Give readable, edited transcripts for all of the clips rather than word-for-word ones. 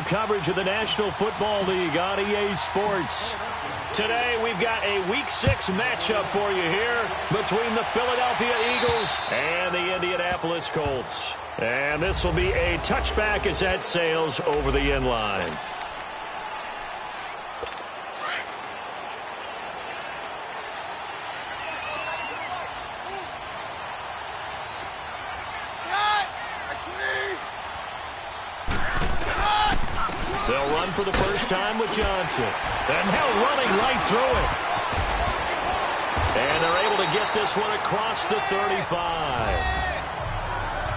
you coverage of the National Football League on EA Sports. Today, we've got a Week 6 matchup for you here between the Philadelphia Eagles and the Indianapolis Colts. And this will be a touchback as that sails over the end line. They'll run for the first time with Johnson. And now running right through it. And they're able to get this one across the 35.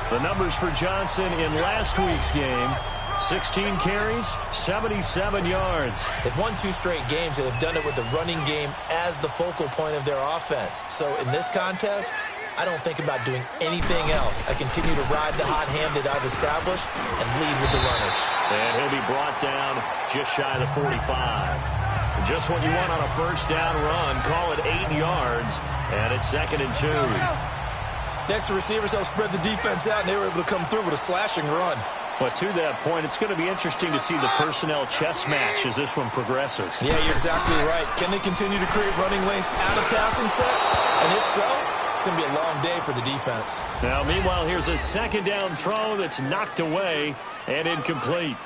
The numbers for Johnson in last week's game: 16 carries, 77 yards. They've won 2 straight games, and they've done it with the running game as the focal point of their offense. So in this contest, I don't think about doing anything else. I continue to ride the hot hand that I've established and lead with the runners. And he'll be brought down just shy of the 45. Just what you want on a first down run. Call it 8 yards, and it's 2nd and 2. Next, the receivers help spread the defense out, and they were able to come through with a slashing run. But to that point, it's going to be interesting to see the personnel chess match as this one progresses. Yeah, you're exactly right. Can they continue to create running lanes out of passing sets? And if so, it's going to be a long day for the defense. Now, meanwhile, here's a 2nd down throw that's knocked away and incomplete.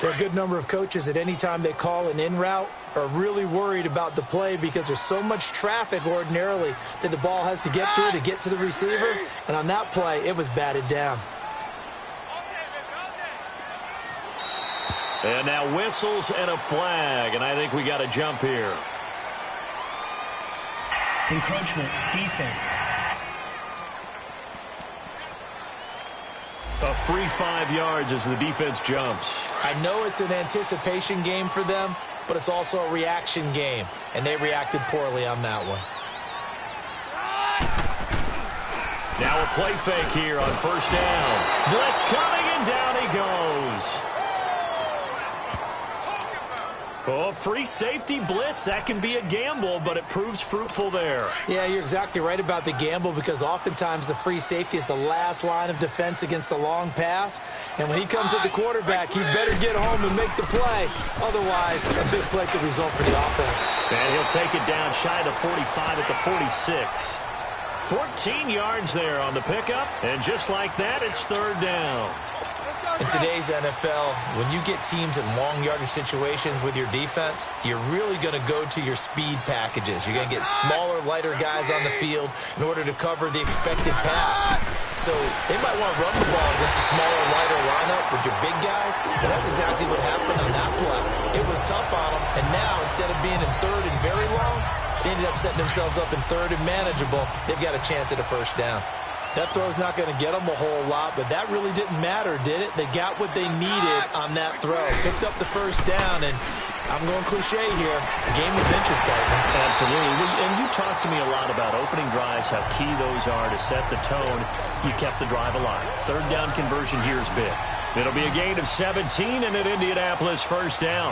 There are a good number of coaches at any time they call an in route are really worried about the play because there's so much traffic ordinarily that the ball has to get through to get to the receiver. And on that play, it was batted down. And now whistles and a flag, and I think we got a jump here. Encroachment, defense. A free 5 yards as the defense jumps. I know it's an anticipation game for them, but it's also a reaction game, and they reacted poorly on that one. Now a play fake here on first down. Blitz coming, and down he goes. Oh, free safety blitz. That can be a gamble, but it proves fruitful there. Yeah, you're exactly right about the gamble because oftentimes the free safety is the last line of defense against a long pass. And when he comes at the quarterback, he better get home and make the play. Otherwise, a big play could result for the offense. And he'll take it down shy of the 45 at the 46. 14 yards there on the pickup. And just like that, it's 3rd down. In today's NFL, when you get teams in long yardage situations with your defense, you're really going to go to your speed packages. You're going to get smaller, lighter guys on the field in order to cover the expected pass. So they might want to run the ball against a smaller, lighter lineup with your big guys, and that's exactly what happened on that play. It was tough on them, and now instead of being in 3rd and very long, they ended up setting themselves up in 3rd and manageable. They've got a chance at a first down. That throw's not going to get them a whole lot, but that really didn't matter, did it? They got what they needed on that throw. Picked up the first down, and I'm going cliche here. Game of inches, partner. Absolutely. And you talked to me a lot about opening drives, how key those are to set the tone. You kept the drive alive. 3rd down conversion here is big. It'll be a gain of 17 and an Indianapolis first down.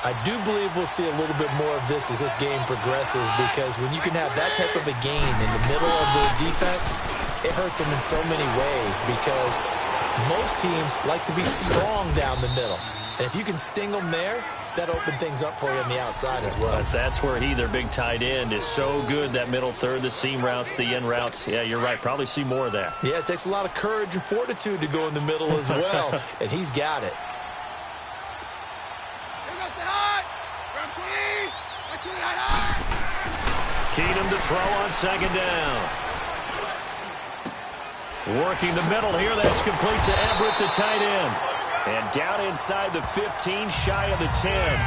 I do believe we'll see a little bit more of this as this game progresses because when you can have that type of a gain in the middle of the defense, it hurts them in so many ways because most teams like to be strong down the middle. And if you can sting them there, that opens things up for you on the outside as well. But that's where their big tight end, is so good, that middle third, the seam routes, the in routes. Yeah, you're right. Probably see more of that. Yeah, it takes a lot of courage and fortitude to go in the middle as well, and he's got it. Keenum to throw on 2nd down. Working the middle here. That's complete to Everett, the tight end. And down inside the 15, shy of the 10.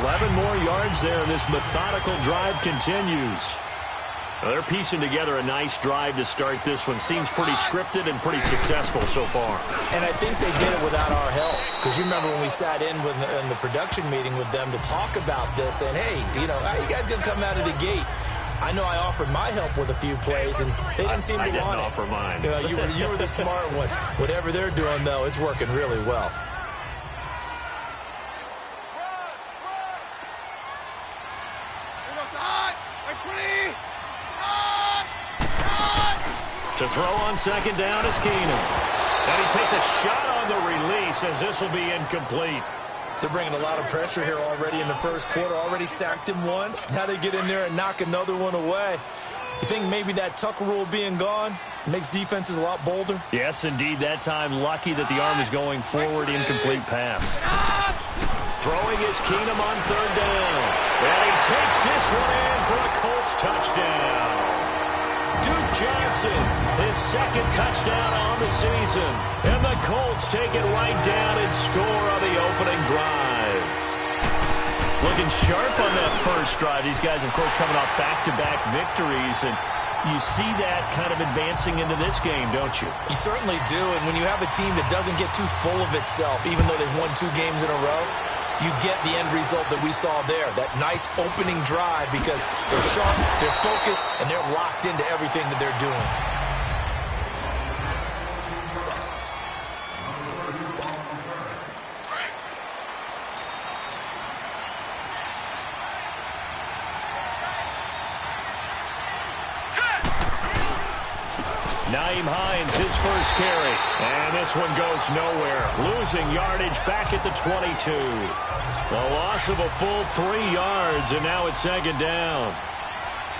11 more yards there, and this methodical drive continues. Well, they're piecing together a nice drive to start this one. Seems pretty scripted and pretty successful so far. And I think they did it without our help. Because you remember when we sat in the production meeting with them to talk about this, and hey, you know, how you guys going to come out of the gate? I know I offered my help with a few plays, and they didn't seem to want it. I didn't offer mine. You know, you were the smart one. Whatever they're doing, though, it's working really well. To throw on 2nd down is Keenum. And he takes a shot on on the release, as this will be incomplete. They're bringing a lot of pressure here already in the first quarter. Already sacked him once. Now they get in there and knock another one away. You think maybe that Tucker rule being gone makes defenses a lot bolder? Yes, indeed. That time, lucky that the arm is going forward. Incomplete pass. Throwing is Keenum on third down. And he takes this one in for a Colts touchdown. Duke Johnson, his second touchdown on the season. And the Colts take it right down and score on the opening drive. Looking sharp on that first drive. These guys, of course, coming off back-to-back victories. And you see that kind of advancing into this game, don't you? You certainly do. And when you have a team that doesn't get too full of itself, even though they've won 2 games in a row, you get the end result that we saw there, that nice opening drive, because they're sharp, they're focused, and they're locked into everything that they're doing. Naeem Hines, his first carry. And this one goes nowhere. Losing yardage back at the 22. The loss of a full 3 yards, and now it's second down.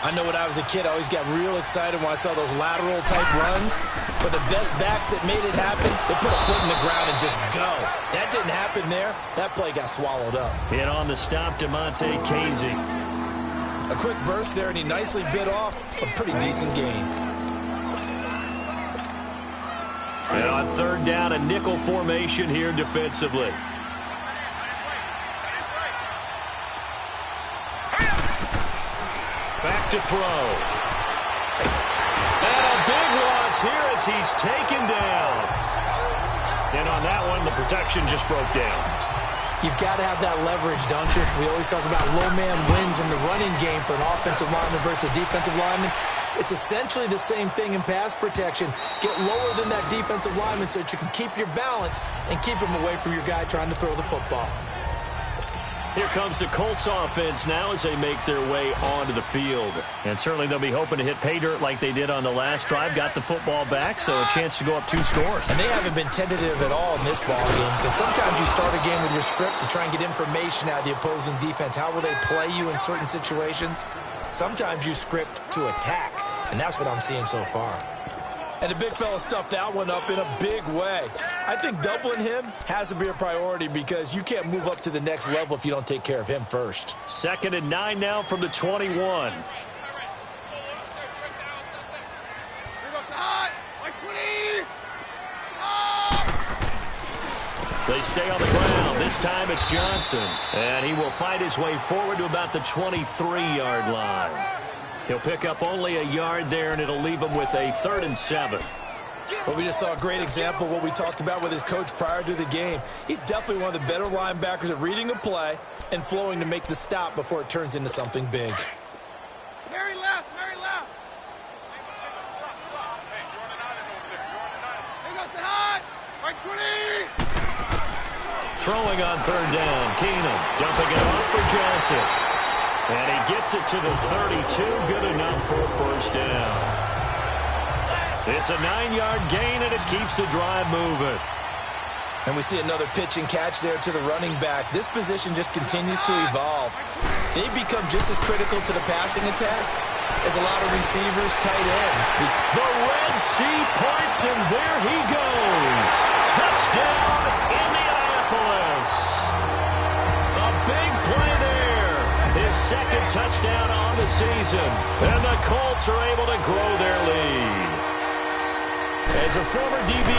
I know when I was a kid, I always got real excited when I saw those lateral-type runs. But the best backs that made it happen, they put a foot in the ground and just go. That didn't happen there. That play got swallowed up. Hit on the stop, DeMonte Casey. A quick burst there, and he nicely bit off a pretty decent gain. And on third down, a nickel formation here defensively. Back to throw. And a big loss here as he's taken down. And on that one, the protection just broke down. You've got to have that leverage, don't you? We always talk about low man wins in the running game for an offensive lineman versus a defensive lineman. It's essentially the same thing in pass protection. Get lower than that defensive lineman so that you can keep your balance and keep him away from your guy trying to throw the football. Here comes the Colts offense now as they make their way onto the field. And certainly they'll be hoping to hit pay dirt like they did on the last drive. Got the football back, so a chance to go up 2 scores. And they haven't been tentative at all in this ball game, because sometimes you start a game with your script to try and get information out of the opposing defense. How will they play you in certain situations? Sometimes you script to attack, and that's what I'm seeing so far. And the big fella stuffed that one up in a big way. I think doubling him has to be a priority, because you can't move up to the next level if you don't take care of him first. 2nd and 9 now from the 21. They stay on the ground. This time it's Johnson. And he will fight his way forward to about the 23-yard line. He'll pick up only a yard there, and it'll leave him with a 3rd and 7. But we just saw a great example of what we talked about with his coach prior to the game. He's definitely one of the better linebackers at reading a play and flowing to make the stop before it turns into something big. Very left, very left. Throwing on 3rd down, Keenum dumping it off for Johnson. And he gets it to the 32, good enough for a 1st down. It's a 9-yard gain, and it keeps the drive moving. And we see another pitch and catch there to the running back. This position just continues to evolve. They become just as critical to the passing attack as a lot of receivers, tight ends. The Red Sea parts, and there he goes. Touchdown, Indianapolis. A big play there. His 2nd touchdown on the season. And the Colts are able to grow their lead. As a former DB,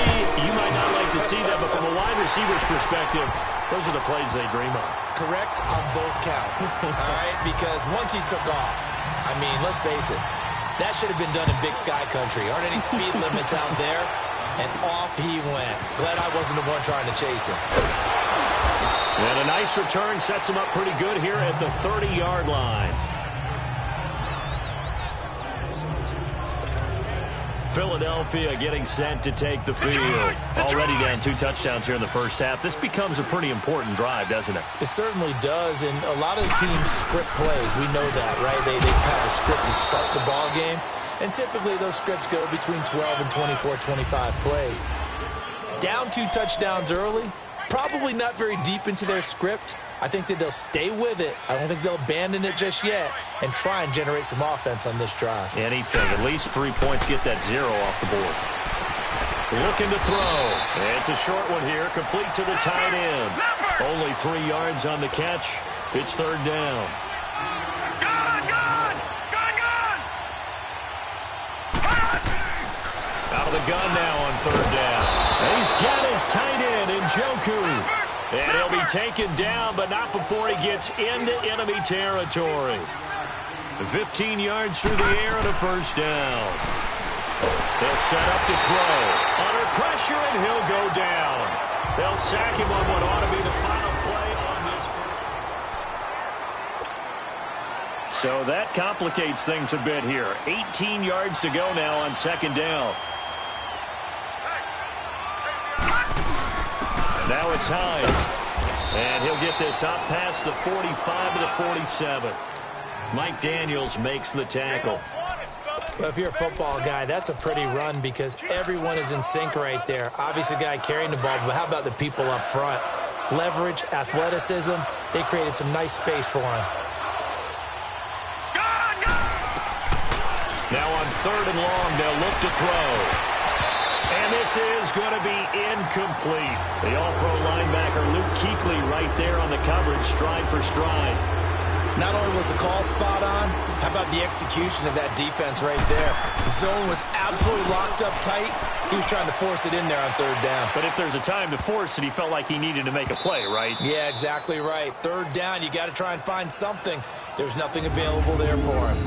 you might not like to see that, but from a wide receiver's perspective, those are the plays they dream of. Correct on both counts, all right? Because once he took off, I mean, let's face it, that should have been done in Big Sky Country. Aren't any speed limits out there? And off he went. Glad I wasn't the one trying to chase him. And a nice return sets him up pretty good here at the 30-yard line. Philadelphia getting set to take the field. Already down 2 touchdowns here in the first half. This becomes a pretty important drive, doesn't it? It certainly does, and a lot of teams script plays. We know that, right? They have a script to start the ball game, and typically those scripts go between 12 and 24, 25 plays. Down 2 touchdowns early, probably not very deep into their script. I think that they'll stay with it. I don't think they'll abandon it just yet and try and generate some offense on this drive. Anything, at least 3 points, get that 0 off the board. Looking to throw. It's a short one here, complete to the tight end. Only 3 yards on the catch. It's third down. Out of the gun now on third down. And he's got his tight end in Njoku. And he'll be taken down, but not before he gets into enemy territory. 15 yards through the air and a first down. They'll set up to throw. Under pressure, and he'll go down. They'll sack him on what ought to be the final play on this first. So that complicates things a bit here. 18 yards to go now on second down. Now it's Hines. And he'll get this up past the 45 to the 47. Mike Daniels makes the tackle. Well, if you're a football guy, that's a pretty run because everyone is in sync right there. Obviously, the guy carrying the ball, but how about the people up front? Leverage, athleticism, they created some nice space for him. Now on third and long, they'll look to throw. And this is going to be incomplete. The all-pro linebacker Luke Kuechly right there on the coverage, stride for stride. Not only was the call spot on, how about the execution of that defense right there? The zone was absolutely locked up tight. He was trying to force it in there on third down. But if there's a time to force it, he felt like he needed to make a play, right? Yeah, exactly right. Third down, you got to try and find something. There's nothing available there for him.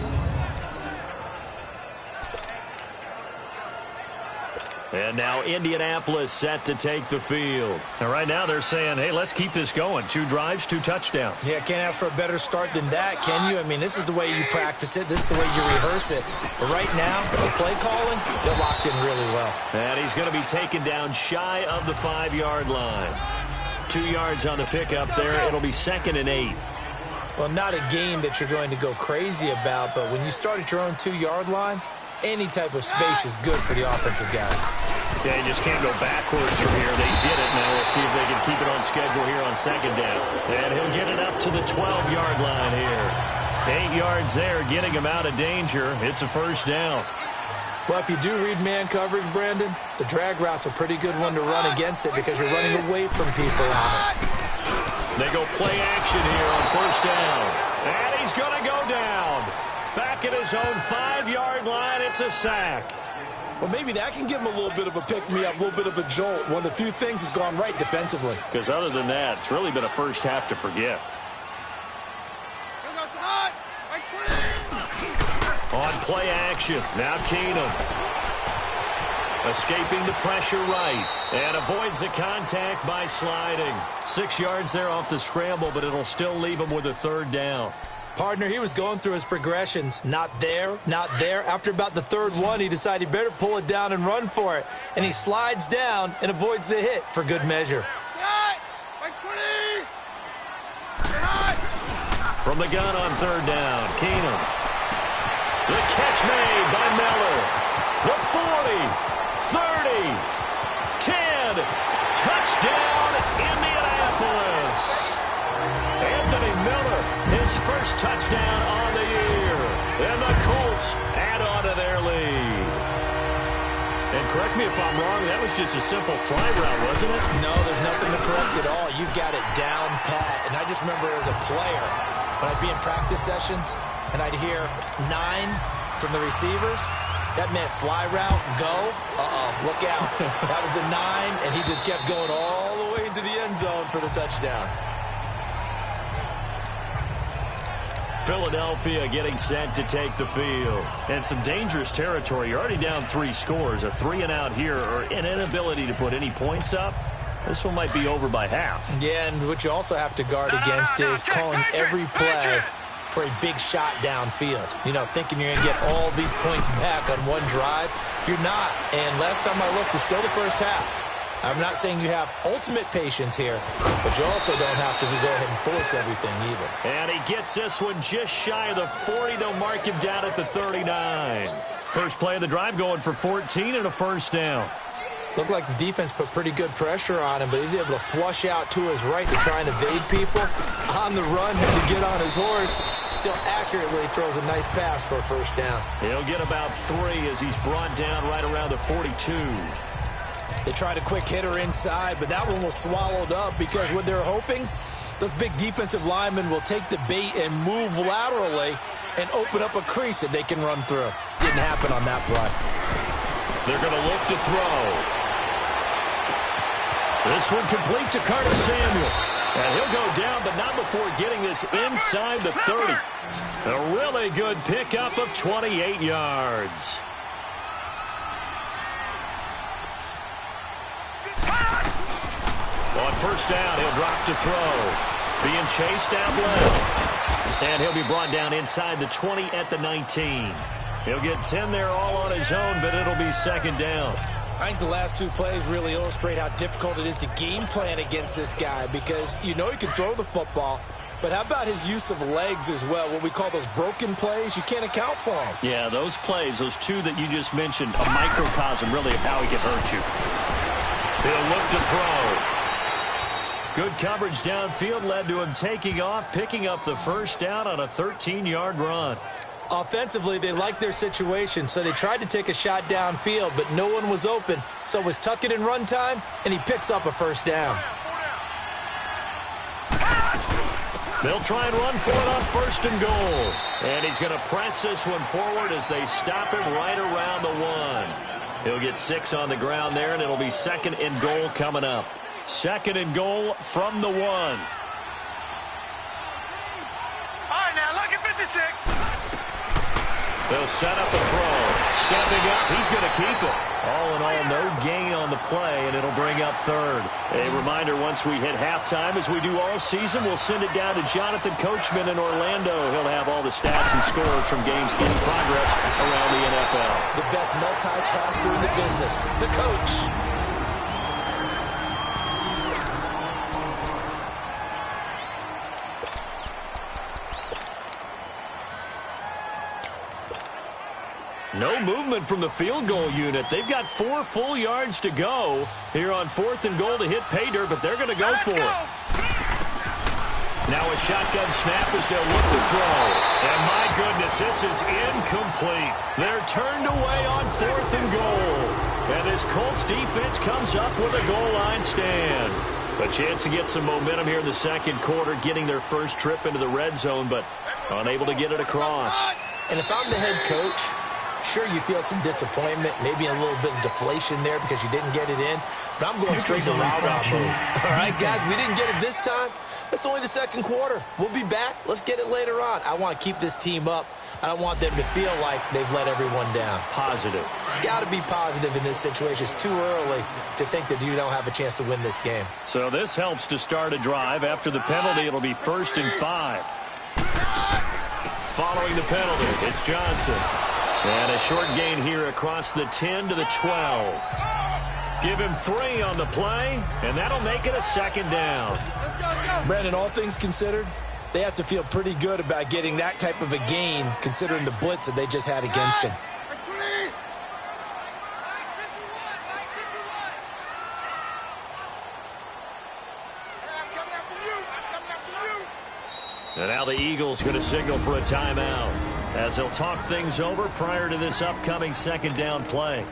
And now Indianapolis set to take the field. And right now they're saying, hey, let's keep this going. 2 drives, 2 touchdowns. Yeah, can't ask for a better start than that, can you? I mean, this is the way you practice it. This is the way you rehearse it. But right now, the play calling, they're locked in really well. And he's going to be taken down shy of the 5-yard line. 2 yards on the pickup there. It'll be 2nd and 8. Well, not a game that you're going to go crazy about, but when you start at your own 2-yard line, any type of space is good for the offensive guys. Yeah, you just can't go backwards from here. They did it. Now we'll see if they can keep it on schedule here on second down. And he'll get it up to the 12-yard line here. 8 yards there, getting him out of danger. It's a first down. Well, if you do read man coverage, Brandon, the drag route's a pretty good one to run against it because you're running away from people on it. They go play action here on first down. And he's going to go down. Back at his own 5-yard line, it's a sack. Well, maybe that can give him a little bit of a pick-me-up, a little bit of a jolt. One of the few things has gone right defensively. Because other than that, it's really been a first half to forget. On play action, now Keenum. Escaping the pressure right. And avoids the contact by sliding. 6 yards there off the scramble, but it'll still leave him with a third down. Partner, he was going through his progressions. Not there, not there. After about the third one, he decided he better pull it down and run for it. And he slides down and avoids the hit for good measure. From the gun on third down, Keenum. The catch made by Miller. The 40, 30, 10. Touchdown, Indianapolis. Anthony Miller, his first touchdown on the year. And the Colts add on to their lead. And correct me if I'm wrong, that was just a simple fly route, wasn't it? No, there's nothing to correct at all. You've got it down pat. And I just remember as a player, when I'd be in practice sessions, and I'd hear 9 from the receivers, that meant fly route, go, look out. That was the 9, and he just kept going all the way into the end zone for the touchdown. Philadelphia getting set to take the field. And some dangerous territory. You're already down 3 scores. A 3-and-out here or an inability to put any points up. This one might be over by half. Yeah, and what you also have to guard against is calling every play for a big shot downfield. You know, thinking you're going to get all these points back on one drive. You're not. And last time I looked, it's still the first half. I'm not saying you have ultimate patience here, but you also don't have to go ahead and force everything either. And he gets this one just shy of the 40. They'll mark him down at the 39. First play of the drive going for 14 and a first down. Looked like the defense put pretty good pressure on him, but he's able to flush out to his right to try and evade people. On the run, had to get on his horse. Still accurately throws a nice pass for a first down. He'll get about 3 as he's brought down right around the 42. They tried a quick hitter inside, but that one was swallowed up because what they're hoping, those big defensive linemen will take the bait and move laterally and open up a crease that they can run through. Didn't happen on that play. They're going to look to throw. This one complete to Curtis Samuel. And he'll go down, but not before getting this inside the 30. A really good pickup of 28 yards. On first down, he'll drop to throw. Being chased out left. And he'll be brought down inside the 20 at the 19. He'll get 10 there all on his own, but it'll be second down. I think the last 2 plays really illustrate how difficult it is to game plan against this guy because you know he can throw the football, but how about his use of legs as well? What we call those broken plays, you can't account for them. Yeah, those plays, those 2 that you just mentioned, a microcosm really of how he can hurt you. He'll look to throw. Good coverage downfield led to him taking off, picking up the first down on a 13-yard run. Offensively, they liked their situation, so they tried to take a shot downfield, but no one was open. So it was tuck it in run time, and he picks up a first down. They'll try and run for it on first and goal. And he's going to press this one forward as they stop him right around the 1. He'll get 6 on the ground there, and it'll be second and goal coming up. Second and goal from the 1. All right, now look at 56. They'll set up a throw. Stepping up, he's going to keep it. All in all, no gain on the play, and it'll bring up third. A reminder, once we hit halftime, as we do all season, we'll send it down to Jonathan Coachman in Orlando. He'll have all the stats and scores from games in progress around the NFL. The best multitasker in the business, the coach. No movement from the field goal unit. They've got 4 full yards to go here on 4th and goal to hit pay dirt, but they're going to go for it. Now a shotgun snap as they'll look to throw. And my goodness, this is incomplete. They're turned away on 4th and goal. And this Colts defense comes up with a goal line stand. A chance to get some momentum here in the second quarter, getting their first trip into the red zone, but unable to get it across. And if I'm the head coach, sure, you feel some disappointment, maybe a little bit of deflation there because you didn't get it in, but I'm going straight to rah-rah mode. All right, guys, we didn't get it this time. It's only the second quarter. We'll be back. Let's get it later on. I want to keep this team up. I don't want them to feel like they've let everyone down. Positive. Got to be positive in this situation. It's too early to think that you don't have a chance to win this game. So this helps to start a drive. After the penalty, it'll be 1st and 5. Following the penalty, it's Johnson. And a short gain here across the 10 to the 12. Give him 3 on the play, and that'll make it a second down. Brandon, all things considered, they have to feel pretty good about getting that type of a gain, considering the blitz that they just had against them. And now the Eagles going to signal for a timeout as they'll talk things over prior to this upcoming second down play.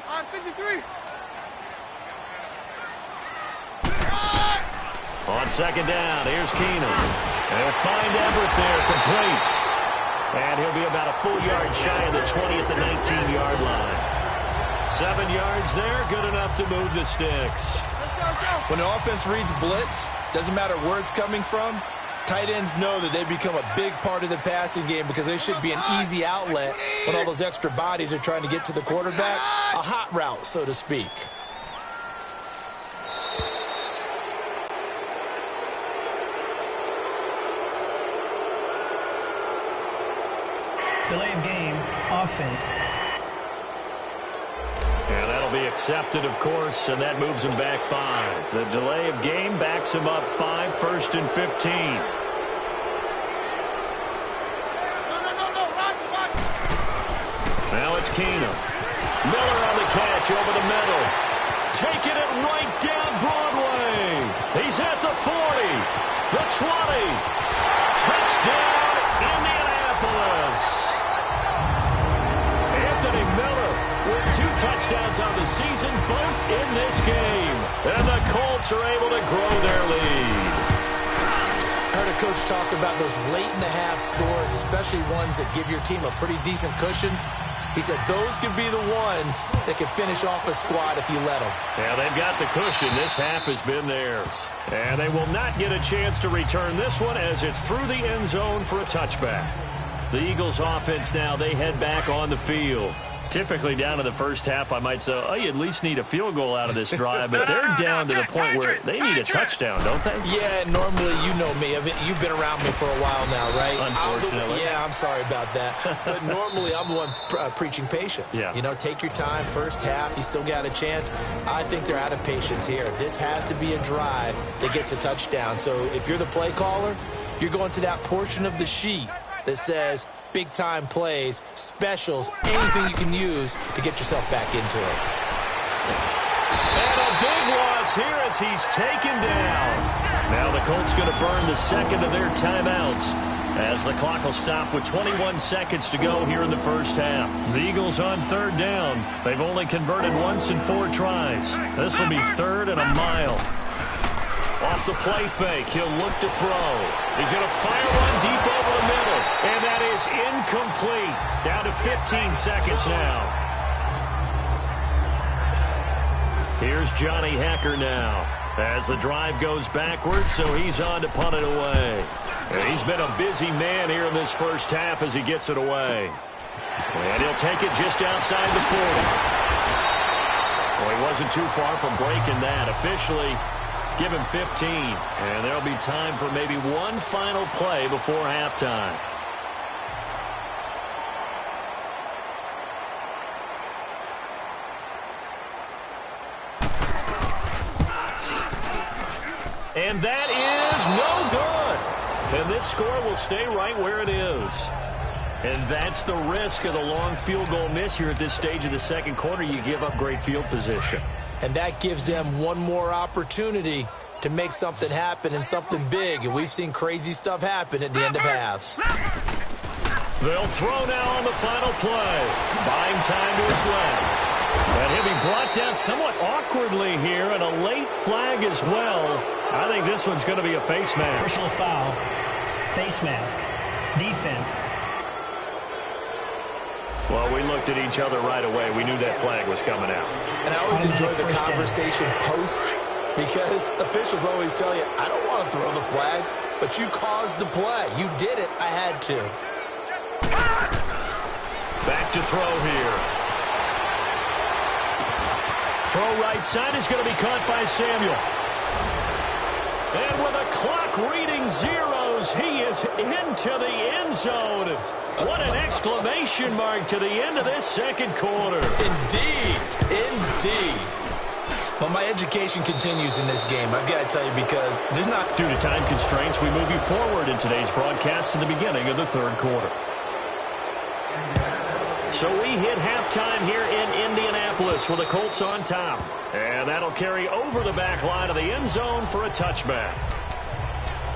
On 53. On second down, here's Keenum. They'll find Everett there, complete. And he'll be about a full yard shy of the 20 at the 19-yard line. 7 yards there, good enough to move the sticks. When an offense reads blitz, doesn't matter where it's coming from, tight ends know that they become a big part of the passing game because they should be an easy outlet when all those extra bodies are trying to get to the quarterback. A hot route, so to speak. Delay of game, offense. And that'll That'll be accepted, of course, and that moves him back 5. The delay of game backs him up 5, 1st and 15. Now it's Keenum. Miller on the catch over the middle. Taking it right down Broadway. He's at the 40, the 20. Touchdown, Indianapolis. Anthony Miller with 2 touchdowns on the season, both in this game. And the Colts are able to grow their lead. I heard a coach talk about those late-in-the-half scores, especially ones that give your team a pretty decent cushion. He said those could be the ones that can finish off a squad if you let them. Yeah, they've got the cushion. This half has been theirs. And they will not get a chance to return this one as it's through the end zone for a touchback. The Eagles offense now, they head back on the field. Typically down in the first half, I might say, oh, you at least need a field goal out of this drive. But they're down to the point where they need a touchdown, don't they? Yeah, normally, you know me. I mean, you've been around me for a while now, right? Unfortunately. Yeah, I'm sorry about that. But normally, I'm the one preaching patience. Yeah. You know, take your time. First half, you still got a chance. I think they're out of patience here. This has to be a drive that gets a touchdown. So if you're the play caller, you're going to that portion of the sheet that says big-time plays, specials, anything you can use to get yourself back into it. And a big loss here as he's taken down. Now the Colts going to burn the second of their timeouts as the clock will stop with 21 seconds to go here in the first half. The Eagles on 3rd down. They've only converted once in 4 tries. This will be 3rd and a mile. Off the play fake, he'll look to throw. He's going to fire one deep over the middle. And that is incomplete. Down to 15 seconds now. Here's Johnny Hacker now. As the drive goes backwards, so he's on to punt it away. And he's been a busy man here in this first half as he gets it away. And he'll take it just outside the 40. Well, he wasn't too far from breaking that. Officially, give him 15. And there'll be time for maybe one final play before halftime. And that is no good. And this score will stay right where it is. And that's the risk of the long field goal miss here at this stage of the second quarter. You give up great field position. And that gives them one more opportunity to make something happen and something big. And we've seen crazy stuff happen at the end of halves. They'll throw now on the final play. Buying time to his left. And he'll be brought down somewhat awkwardly here, and a late flag as well. I think this one's going to be a face mask. Personal foul. Face mask. Defense. Well, we looked at each other right away. We knew that flag was coming out. And I always enjoy the conversation post, because officials always tell you, I don't want to throw the flag, but you caused the play. You did it. I had to. Back to throw here. Throw right side is going to be caught by Samuel. And with a clock reading zeros, he is into the end zone. What an exclamation mark to the end of this second quarter. Indeed. Indeed. Well, my education continues in this game. I've got to tell you, because there's not... Due to time constraints, we move you forward in today's broadcast to the beginning of the third quarter. So we hit halftime here in Indianapolis with the Colts on top. And that'll carry over the back line of the end zone for a touchback.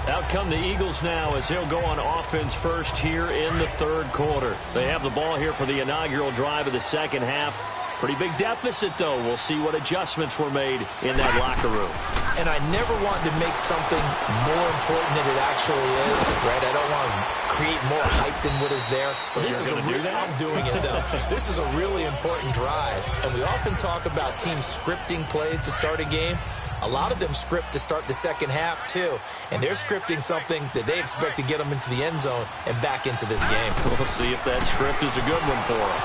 Out come the Eagles now as they'll go on offense first here in the third quarter. They have the ball here for the inaugural drive of the second half. Pretty big deficit, though. We'll see what adjustments were made in that locker room. And I never want to make something more important than it actually is, right? I don't want to create more hype than what is there. But this is I'm doing it, though. This is a really important drive. And we often talk about teams scripting plays to start a game. A lot of them script to start the second half, too. And they're scripting something that they expect to get them into the end zone and back into this game. We'll see if that script is a good one for them.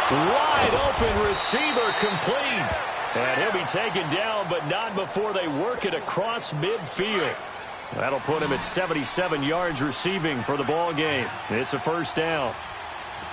Wide open receiver complete. And he'll be taken down, but not before they work it across midfield. That'll put him at 77 yards receiving for the ball game. It's a first down.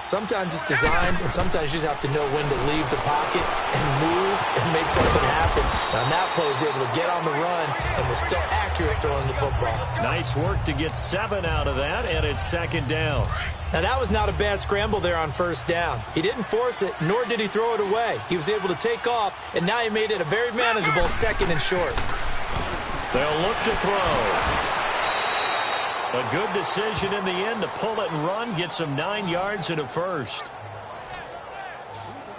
Sometimes it's designed, and sometimes you just have to know when to leave the pocket and move and make something happen. Now, on that play, he was able to get on the run and was still accurate throwing the football. Nice work to get 7 out of that, and it's second down. Now, that was not a bad scramble there on first down. He didn't force it, nor did he throw it away. He was able to take off, and now he made it a very manageable 2nd and short. They'll look to throw. A good decision in the end to pull it and run, get some 9 yards and a first.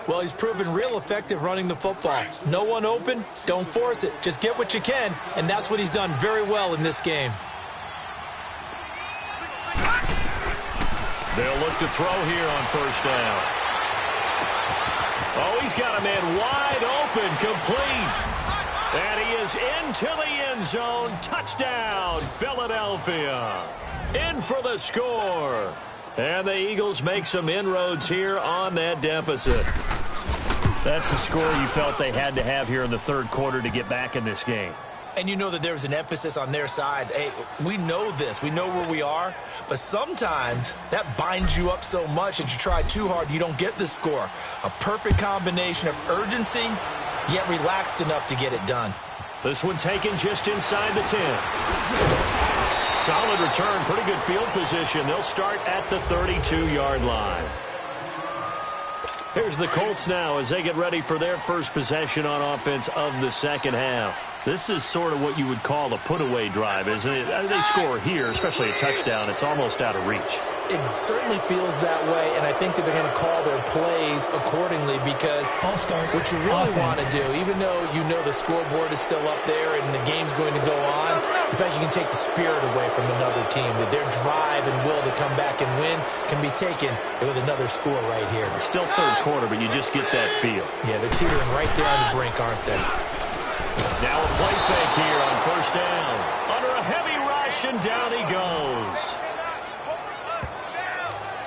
Well, he's proven real effective running the football. No one open, don't force it. Just get what you can, and that's what he's done very well in this game. They'll look to throw here on first down. Oh, he's got a man wide open, complete. And he is into the end zone. Touchdown, Philadelphia. In for the score. And the Eagles make some inroads here on that deficit. That's the score you felt they had to have here in the third quarter to get back in this game. And you know that there's an emphasis on their side. Hey, we know this. We know where we are. But sometimes that binds you up so much that you try too hard, you don't get the score. A perfect combination of urgency, yet relaxed enough to get it done. This one taken just inside the 10. Solid return, pretty good field position. They'll start at the 32-yard line. Here's the Colts now as they get ready for their first possession on offense of the second half. This is sort of what you would call a put-away drive, isn't it? They score here, especially a touchdown. It's almost out of reach. It certainly feels that way, and I think that they're going to call their plays accordingly because what you really want to do, even though you know the scoreboard is still up there and the game's going to go on, in fact, you can take the spirit away from another team. That their drive and will to come back and win can be taken with another score right here. Still third quarter, but you just get that feel. Yeah, they're teetering right there on the brink, aren't they? Now a play fake here on first down. Under a heavy rush, and down he goes.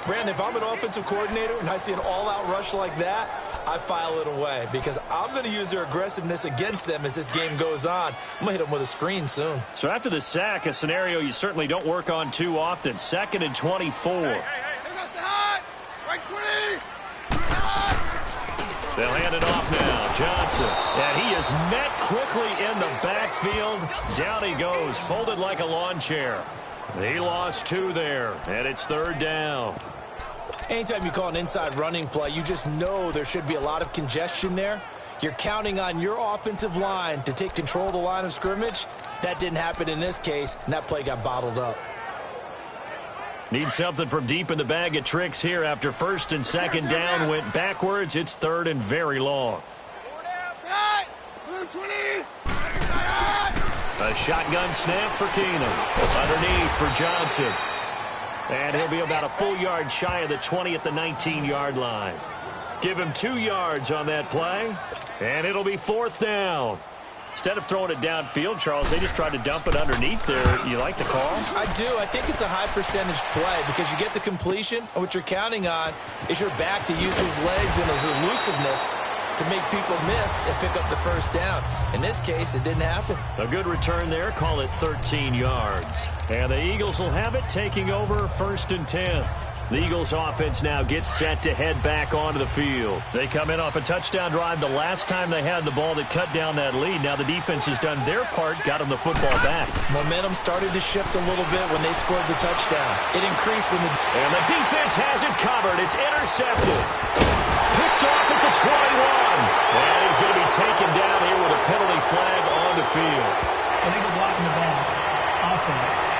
Brandon, if I'm an offensive coordinator and I see an all-out rush like that, I file it away because I'm going to use their aggressiveness against them as this game goes on. I'm going to hit them with a screen soon. So after the sack, a scenario you certainly don't work on too often. 2nd and 24. They'll hand it off now. Johnson. And he is met quickly in the backfield. Down he goes, folded like a lawn chair. He lost 2 there, and it's 3rd down. Anytime you call an inside running play, you just know there should be a lot of congestion there. You're counting on your offensive line to take control of the line of scrimmage. That didn't happen in this case, and that play got bottled up. Need something from deep in the bag of tricks here after 1st and 2nd down went backwards. It's 3rd and very long. A shotgun snap for Keenum. Underneath for Johnson. And he'll be about a full yard shy of the 20 at the 19-yard line. Give him 2 yards on that play. And it'll be 4th down. Instead of throwing it downfield, Charles, they just tried to dump it underneath there. You like the call? I do. I think it's a high percentage play because you get the completion. And what you're counting on is your back to use his legs and his elusiveness to make people miss and pick up the first down. In this case, it didn't happen. A good return there. Call it 13 yards. And the Eagles will have it, taking over 1st and 10. The Eagles offense now gets set to head back onto the field. They come in off a touchdown drive the last time they had the ball that cut down that lead. Now the defense has done their part, got them the football back. Momentum started to shift a little bit when they scored the touchdown. It increased when And the defense has it covered. It's intercepted. Picked off at the 21. And he's going to be taken down here with a penalty flag on the field. Illegal block in the back. Offense.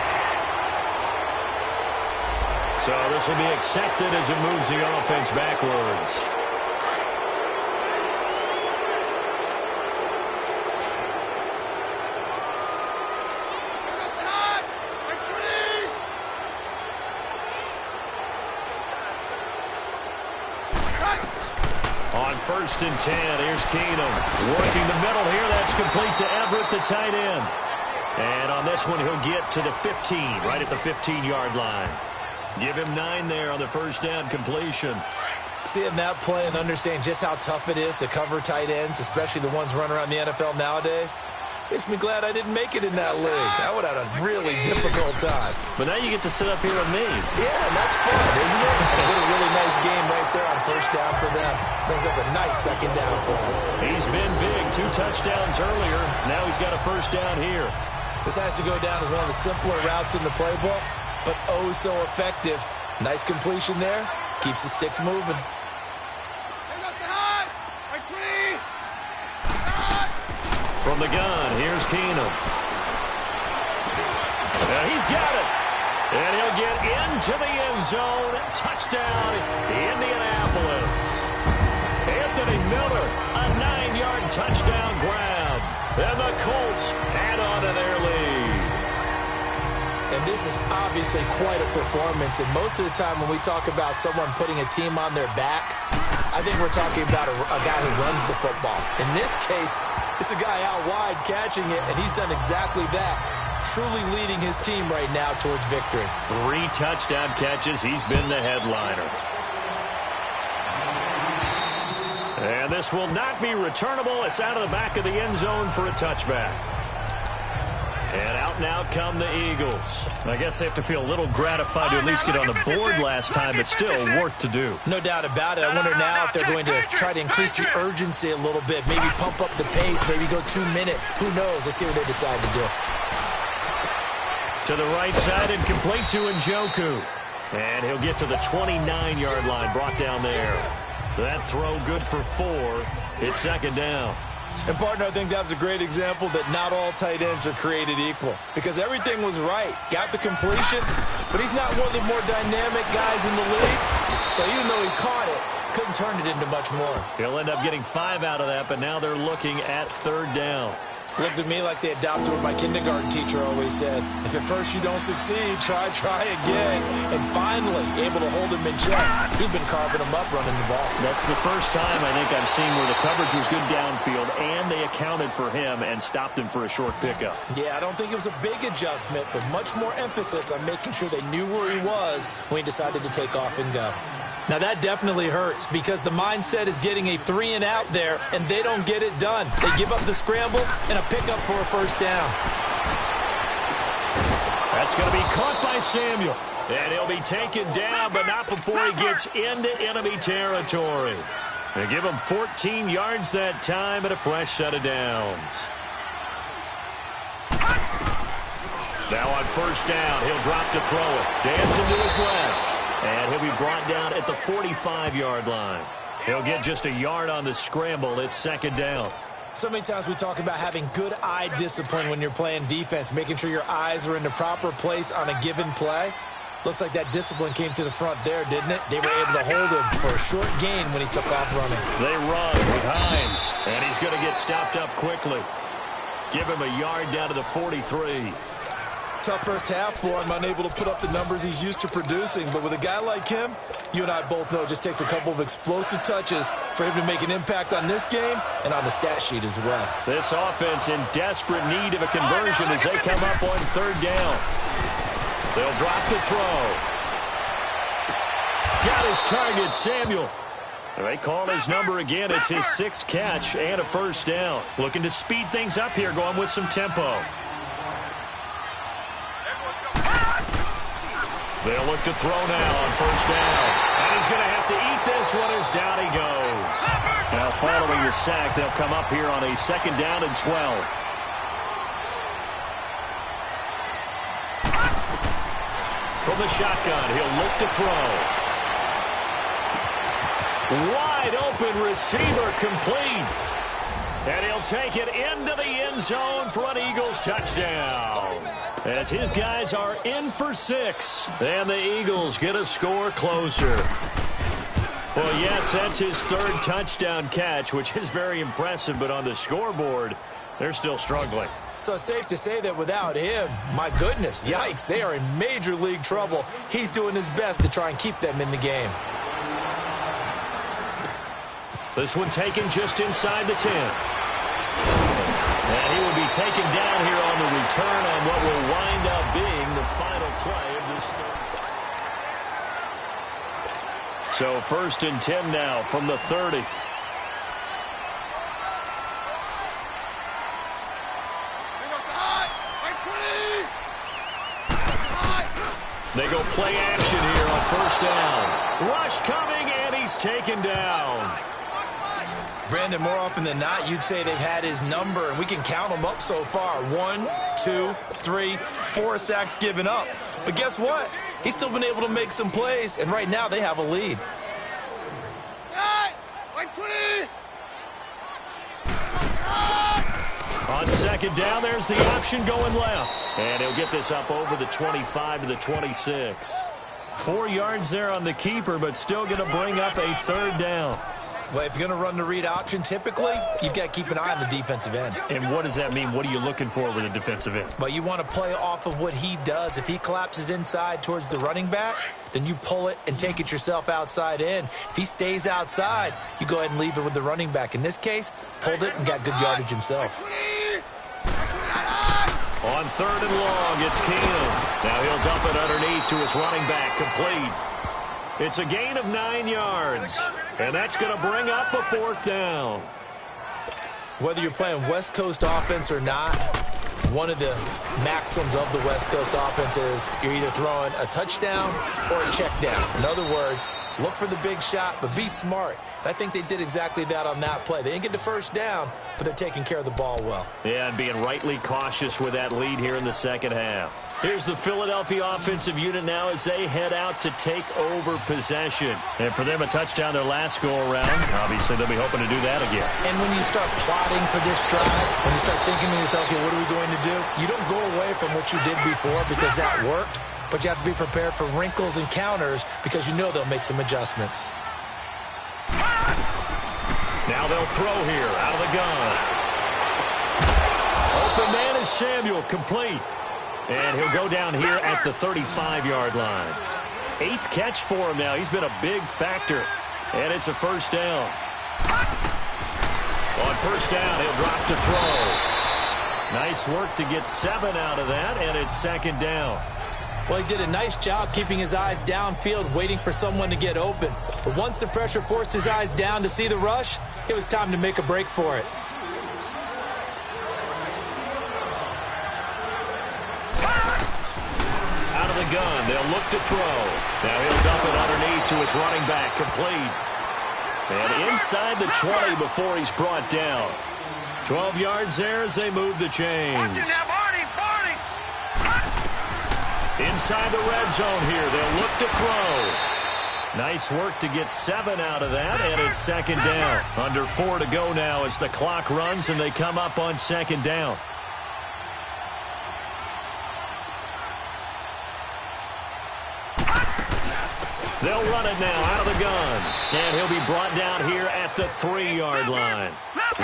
So this will be accepted as it moves the offense backwards. On 1st and 10, here's Keenum. Working the middle here. That's complete to Everett, the tight end. And on this one, he'll get to the 15, right at the 15-yard line. Give him 9 there on the first down completion. Seeing that play and understand just how tough it is to cover tight ends, especially the ones running around the NFL nowadays, Makes me glad I didn't make it in that league. I would have had a really difficult time. But now you get to sit up here with me. Yeah, and that's fun, isn't it? What a really nice game right there on first down for them. Brings up a nice second down for them. He's been big. 2 touchdowns earlier. Now he's got a first down here. This has to go down as one of the simpler routes in the playbook, but oh so effective. Nice completion there. Keeps the sticks moving. From the gun, here's Keenum. He's got it. And he'll get into the end zone. Touchdown, Indianapolis. Anthony Miller, a 9-yard touchdown grab. And the Colts add on to their lead. And this is obviously quite a performance. And most of the time when we talk about someone putting a team on their back, I think we're talking about a guy who runs the football. In this case, it's a guy out wide catching it, and he's done exactly that. Truly leading his team right now towards victory. 3 touchdown catches. He's been the headliner. And this will not be returnable. It's out of the back of the end zone for a touchback. And out now come the Eagles. I guess they have to feel a little gratified to at least get on the board last time, but still work to do. No doubt about it. I wonder now if they're going to try to increase the urgency a little bit, maybe pump up the pace, maybe go 2-minute. Who knows? Let's see what they decide to do. To the right side and complete to Njoku. And he'll get to the 29-yard line, brought down there. That throw good for 4. It's second down. And, partner, I think that was a great example that not all tight ends are created equal. Because everything was right. Got the completion, but he's not one of the more dynamic guys in the league. So even though he caught it, couldn't turn it into much more. He'll end up getting 5 out of that, but now they're looking at third down. Looked at me like they adopted what my kindergarten teacher always said. If at first you don't succeed, try again. And finally, able to hold him in check. He'd been carving him up running the ball. That's the first time I think I've seen where the coverage was good downfield, and they accounted for him and stopped him for a short pickup. Yeah, I don't think it was a big adjustment, but much more emphasis on making sure they knew where he was when he decided to take off and go. Now, that definitely hurts because the mindset is getting a 3-and-out there, and they don't get it done. They give up the scramble and a pickup for a first down. That's going to be caught by Samuel. And he'll be taken down, but not before he gets into enemy territory. They give him 14 yards that time and a fresh set of downs. Now on first down, he'll drop to throw it. Dancing to his left. And he'll be brought down at the 45-yard line. He'll get just a yard on the scramble. It's second down. So many times we talk about having good eye discipline when you're playing defense, making sure your eyes are in the proper place on a given play. Looks like that discipline came to the front there, didn't it? They were able to hold him for a short gain when he took off running. They run with Hines, and he's going to get stopped up quickly. Give him a yard down to the 43. Tough first half for him, unable to put up the numbers he's used to producing. But with a guy like him, you and I both know it just takes a couple of explosive touches for him to make an impact on this game and on the stat sheet as well. This offense in desperate need of a conversion as they come up on third down. They'll drop the throw. Got his target, Samuel. They call his number again. It's his 6th catch and a first down. Looking to speed things up here, going with some tempo. They'll look to throw now on first down. And he's going to have to eat this one as down he goes. Now following the sack, they'll come up here on a second down and 12. From the shotgun, he'll look to throw. Wide open receiver complete. And he'll take it into the end zone for an Eagles touchdown. As his guys are in for 6. And the Eagles get a score closer. Well, yes, that's his 3rd touchdown catch, which is very impressive. But on the scoreboard, they're still struggling. So safe to say that without him, my goodness, yikes, they are in major league trouble. He's doing his best to try and keep them in the game. This one taken just inside the 10. And he will be taken down here on the return on what will wind up being the final play of this. So 1st and 10 now from the 30. They go play action here on first down. Rush coming, and he's taken down. Brandon, more often than not, you'd say they've had his number, and we can count them up so far. 1, 2, 3, 4 sacks given up. But guess what? He's still been able to make some plays, and right now they have a lead. On second down, there's the option going left. And he'll get this up over the 25 to the 26. 4 yards there on the keeper, but still going to bring up a third down. Well, if you're going to run the read option, typically, you've got to keep an eye on the defensive end. And what does that mean? What are you looking for with a defensive end? Well, you want to play off of what he does. If he collapses inside towards the running back, then you pull it and take it yourself outside in. If he stays outside, you go ahead and leave it with the running back. In this case, pulled it and got good yardage himself. On third and long, it's Keenum. Now he'll dump it underneath to his running back, complete. It's a gain of 9 yards, and that's going to bring up a fourth down. Whether you're playing West Coast offense or not, one of the maxims of the West Coast offense is you're either throwing a touchdown or a check down. In other words, look for the big shot, but be smart. And I think they did exactly that on that play. They didn't get the first down, but they're taking care of the ball well. Yeah, and being rightly cautious with that lead here in the second half. Here's the Philadelphia offensive unit now as they head out to take over possession. And for them, a touchdown their last go-around. Obviously, they'll be hoping to do that again. And when you start plotting for this drive, when you start thinking to yourself, okay, what are we going to do? You don't go away from what you did before because that worked, but you have to be prepared for wrinkles and counters because you know they'll make some adjustments. Now they'll throw here out of the gun. Open man is Samuel, complete. And he'll go down here at the 35-yard line. 8th catch for him now. He's been a big factor. And it's a first down. On first down, he'll drop to throw. Nice work to get 7 out of that, and it's second down. Well, he did a nice job keeping his eyes downfield, waiting for someone to get open. But once the pressure forced his eyes down to see the rush, it was time to make a break for it. Out of the gun, they'll look to throw. Now he'll dump it underneath to his running back, complete. And inside the 20 before he's brought down. 12 yards there as they move the chains. Inside the red zone here, they'll look to throw. Nice work to get 7 out of that, and it's second down. Under 4 to go now as the clock runs and they come up on second down. They'll run it now out of the gun. And he'll be brought down here at the 3-yard line.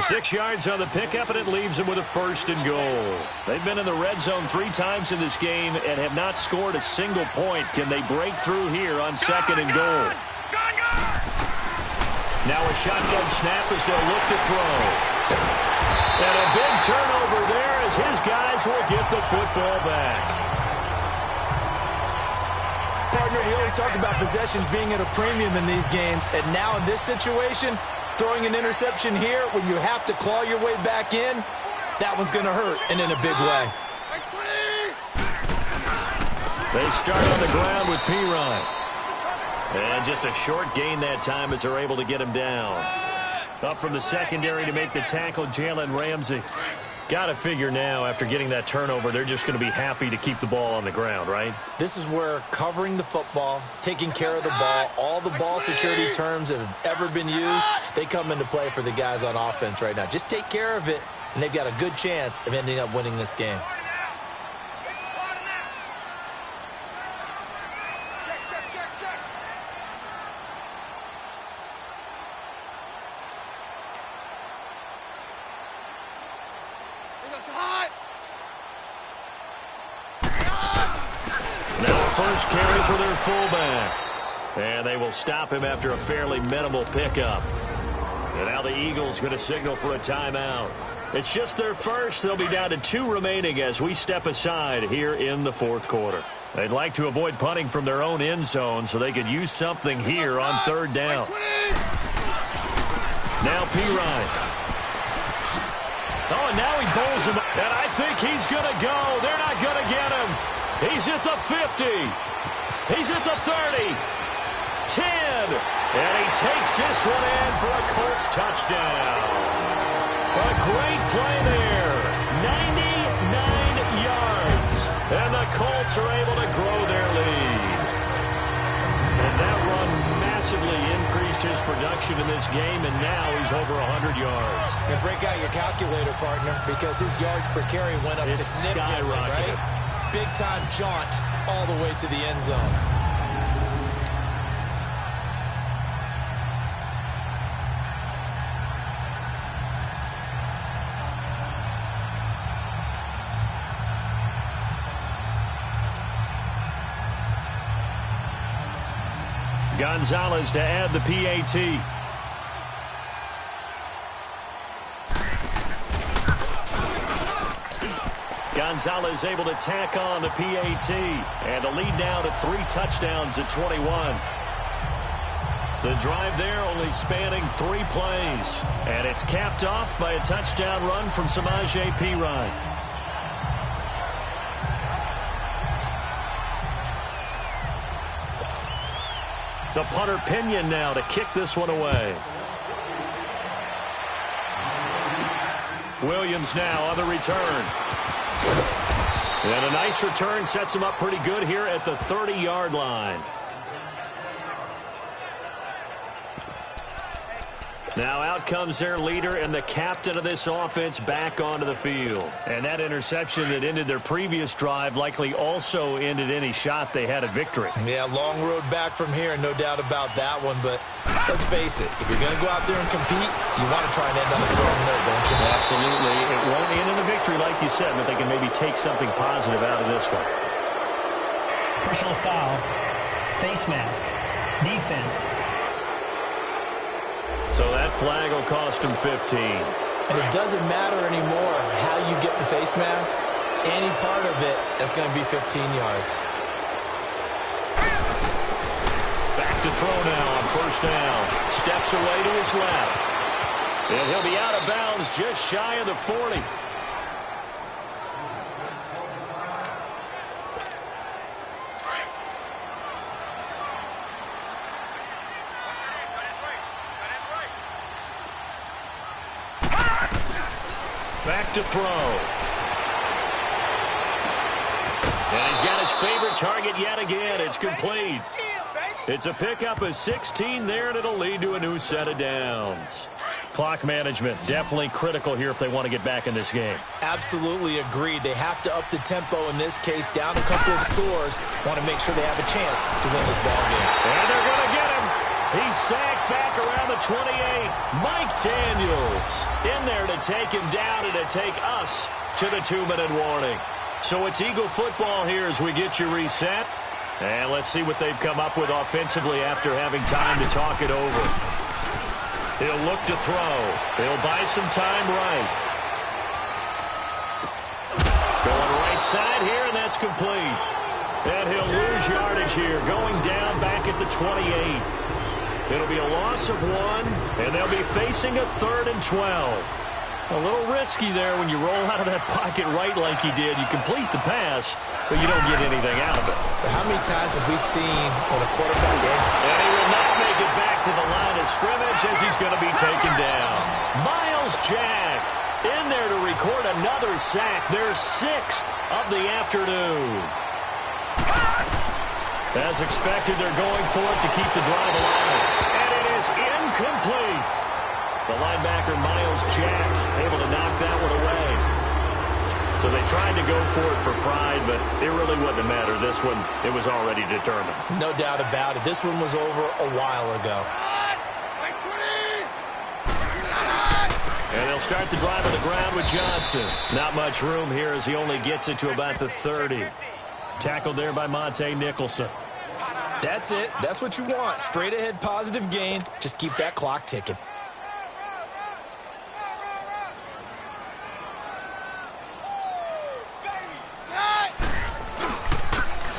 6 yards on the pickup, and it leaves them with a first and goal. They've been in the red zone 3 times in this game and have not scored a single point. Can they break through here on second and goal? Now a shotgun snap as they'll look to throw. And a big turnover there as his guys will get the football back. Partner, we always talk about possessions being at a premium in these games, and now in this situation, throwing an interception here when you have to claw your way back in, that one's going to hurt, and in a big way. They start on the ground with P-Ryan. And just a short gain that time as they're able to get him down. Up from the secondary to make the tackle, Jalen Ramsey. Got to figure now, after getting that turnover, they're just going to be happy to keep the ball on the ground, right? This is where covering the football, taking care of the ball, all the ball security terms that have ever been used, they come into play for the guys on offense right now. Just take care of it, and they've got a good chance of ending up winning this game. First carry for their fullback. And they will stop him after a fairly minimal pickup. And now the Eagles going to signal for a timeout. It's just their first. They'll be down to 2 remaining as we step aside here in the fourth quarter. They'd like to avoid punting from their own end zone so they could use something here on third down. Now P-Ryan. Oh, and now he bowls him. And I think he's going to go. They're not going to get him. He's at the 50. He's at the 30. 10. And he takes this one in for a Colts touchdown. A great play there. 99 yards. And the Colts are able to grow their lead. And that run massively increased his production in this game, and now he's over 100 yards. And break out your calculator, partner, because his yards per carry went up significantly, right? Big-time jaunt all the way to the end zone. Gonzalez to add the PAT. Gonzalez able to tack on the PAT. And the lead now to 3 touchdowns at 21. The drive there only spanning 3 plays. And it's capped off by a touchdown run from Samaje Perine. The punter Pinion now to kick this one away. Williams now on the return. And a nice return sets him up pretty good here at the 30-yard line. Now out comes their leader and the captain of this offense back onto the field. And that interception that ended their previous drive likely also ended any shot they had at victory. Yeah, long road back from here, no doubt about that one. But let's face it, if you're going to go out there and compete, you want to try and end on a strong note, don't you? Absolutely. It won't end in a victory like you said, but they can maybe take something positive out of this one. Personal foul. Face mask. Defense. So that flag will cost him 15. And it doesn't matter anymore how you get the face mask. Any part of it, that's going to be 15 yards. Back to throw now on first down. Steps away to his left. And he'll be out of bounds just shy of the 40. Back to throw. And he's got his favorite target yet again. It's complete. It's a pickup of 16 there, and it'll lead to a new set of downs. Clock management, definitely critical here if they want to get back in this game. Absolutely agreed. They have to up the tempo in this case, down a couple of scores. Want to make sure they have a chance to win this ball game. And they're going to get him. He's sacked back around the 28. Mike Daniels in there to take him down and to take us to the 2-minute warning. So it's Eagle football here as we get you reset. And let's see what they've come up with offensively after having time to talk it over. He'll look to throw. He'll buy some time right. Going right side here, and that's complete. And he'll lose yardage here, going down back at the 28. It'll be a loss of 1, and they'll be facing a 3rd and 12. A little risky there when you roll out of that pocket right like he did. You complete the pass, but you don't get anything out of it. But how many times have we seen when a quarterback ends? And he will not make it back to the line of scrimmage as he's going to be taken down. Myles Jack in there to record another sack. Their 6th of the afternoon. As expected, they're going for it to keep the drive alive. And it is incomplete. The linebacker, Myles Jack, able to knock that one away. So they tried to go for it for pride, but it really wouldn't have mattered. This one, it was already determined. No doubt about it. This one was over a while ago. And they'll start the drive on the ground with Johnson. Not much room here as he only gets it to about the 30. Tackled there by Monte Nicholson. That's it. That's what you want. Straight ahead positive gain. Just keep that clock ticking.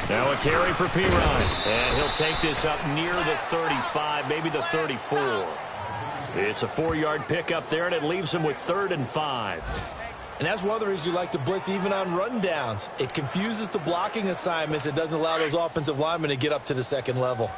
Now a carry for Perine. And he'll take this up near the 35, maybe the 34. It's a 4-yard pickup there, and it leaves him with 3rd and 5. And that's one of the reasons you like to blitz even on rundowns. It confuses the blocking assignments. It doesn't allow those offensive linemen to get up to the second level.